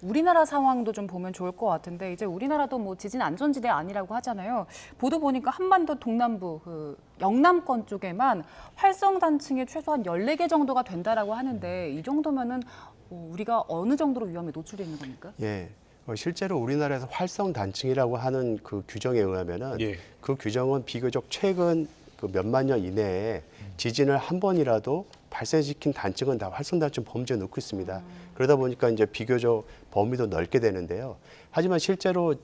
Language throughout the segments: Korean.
우리나라 상황도 좀 보면 좋을 것 같은데 이제 우리나라도 뭐 지진 안전지대 아니라고 하잖아요. 보도 보니까 한반도 동남부 그 영남권 쪽에만 활성 단층이 최소한 14개 정도가 된다라고 하는데 이 정도면은 우리가 어느 정도로 위험에 노출돼 있는 겁니까? 예. 실제로 우리나라에서 활성 단층이라고 하는 그 규정에 의하면은 예. 그 규정은 비교적 최근 그 몇만 년 이내에 지진을 한 번이라도 발생시킨 단층은 다 활성 단층 범주에 넣고 있습니다. 그러다 보니까 이제 비교적 범위도 넓게 되는데요. 하지만 실제로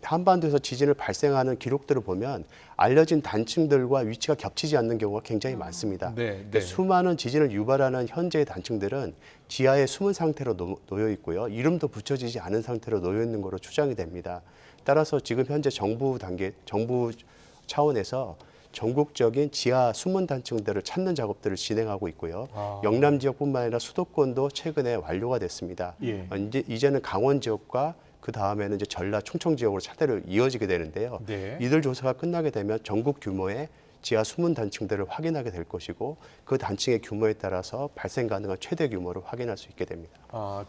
한반도에서 지진을 발생하는 기록들을 보면 알려진 단층들과 위치가 겹치지 않는 경우가 굉장히 많습니다. 네. 수많은 지진을 유발하는 현재의 단층들은 지하에 숨은 상태로 놓여 있고요. 이름도 붙여지지 않은 상태로 놓여 있는 것으로 추정이 됩니다. 따라서 지금 현재 정부 차원에서 전국적인 지하 숨은 단층들을 찾는 작업들을 진행하고 있고요. 영남 지역뿐만 아니라 수도권도 최근에 완료가 됐습니다. 예. 이제는 강원 지역과 그 다음에는 이제 전라, 충청 지역으로 차례로 이어지게 되는데요. 네. 이들 조사가 끝나게 되면 전국 규모의 지하 숨은 단층들을 확인하게 될 것이고 그 단층의 규모에 따라서 발생 가능한 최대 규모를 확인할 수 있게 됩니다.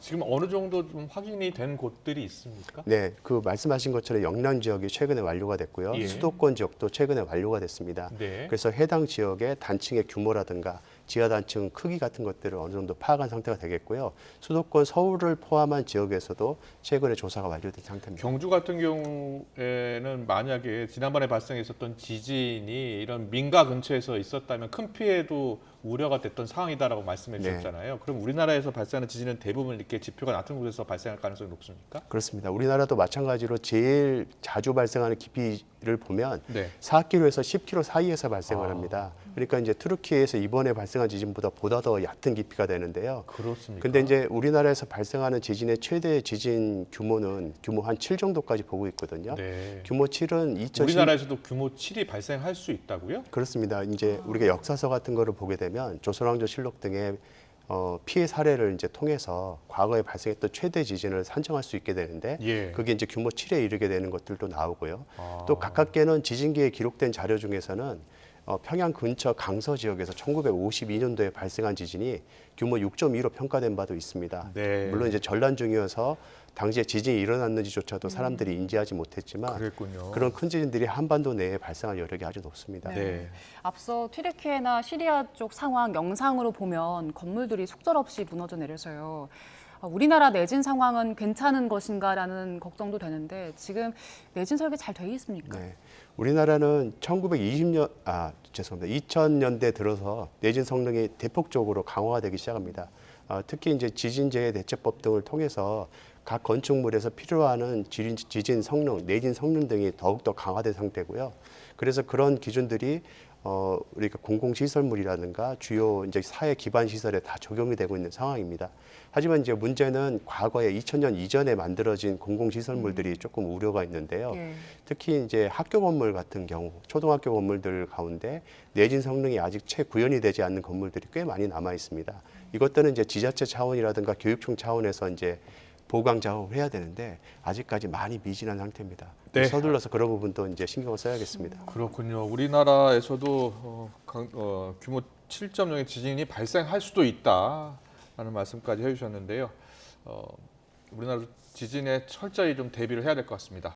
지금 어느 정도 좀 확인이 된 곳들이 있습니까? 네, 그 말씀하신 것처럼 영남 지역이 최근에 완료가 됐고요. 예. 수도권 지역도 최근에 완료가 됐습니다. 네. 그래서 해당 지역의 단층의 규모라든가 지하 단층 크기 같은 것들을 어느 정도 파악한 상태가 되겠고요. 수도권 서울을 포함한 지역에서도 최근에 조사가 완료된 상태입니다. 경주 같은 경우에는 만약에 지난번에 발생했었던 지진이 이런 민가 근처에서 있었다면 큰 피해도 우려가 됐던 상황이다라고 말씀해 주셨잖아요. 그럼 우리나라에서 발생하는 지진은 대부분 이렇게 지표가 낮은 곳에서 발생할 가능성이 높습니까? 그렇습니다. 우리나라도 마찬가지로 제일 자주 발생하는 깊이를 보면 네. 4km에서 10km 사이에서 발생을 합니다. 그러니까 이제 투르키에서 이번에 발생한 지진보다 더 얕은 깊이가 되는데요. 그렇습니까? 근데 이제 우리나라에서 발생하는 지진의 최대 지진 규모는 규모 한 7 정도까지 보고 있거든요. 네. 규모 7은 2010 우리나라에서도 규모 7이 발생할 수 있다고요? 그렇습니다. 이제 우리가 역사서 같은 거를 보게 되면 조선왕조실록 등의 피해 사례를 이제 통해서 과거에 발생했던 최대 지진을 산정할 수 있게 되는데 예. 그게 이제 규모 7에 이르게 되는 것들도 나오고요. 또 가깝게는 지진기에 기록된 자료 중에서는 평양 근처 강서 지역에서 1952년도에 발생한 지진이 규모 6.2로 평가된 바도 있습니다. 네. 물론 이제 전란 중이어서 당시에 지진이 일어났는지조차도 사람들이 인지하지 못했지만 그랬군요. 그런 큰 지진들이 한반도 내에 발생할 여력이 아주 높습니다. 네. 앞서 튀르키예나 시리아 쪽 상황 영상으로 보면 건물들이 속절없이 무너져 내려서요. 우리나라 내진 상황은 괜찮은 것인가라는 걱정도 되는데 지금 내진 설계 잘 돼 있습니까? 네. 우리나라는 2000년대 들어서 내진 성능이 대폭적으로 강화가 되기 시작합니다. 특히 이제 지진재해 대처법 등을 통해서 각 건축물에서 필요한 지진 성능, 내진 성능 등이 더욱더 강화된 상태고요. 그래서 그런 기준들이 우리가 공공시설물이라든가 주요 이제 사회 기반 시설에 다 적용이 되고 있는 상황입니다. 하지만 이제 문제는 과거에 2000년 이전에 만들어진 공공시설물들이 조금 우려가 있는데요. 예. 특히 이제 학교 건물 같은 경우, 초등학교 건물들 가운데 내진 성능이 아직 채 구현이 되지 않는 건물들이 꽤 많이 남아 있습니다. 이것들은 이제 지자체 차원이라든가 교육청 차원에서 이제 보강 작업을 해야 되는데 아직까지 많이 미진한 상태입니다. 네. 서둘러서 그런 부분도 이제 신경을 써야겠습니다. 그렇군요. 우리나라에서도 규모 7.0의 지진이 발생할 수도 있다라는 말씀까지 해주셨는데요. 우리나라 지진에 철저히 좀 대비를 해야 될 것 같습니다.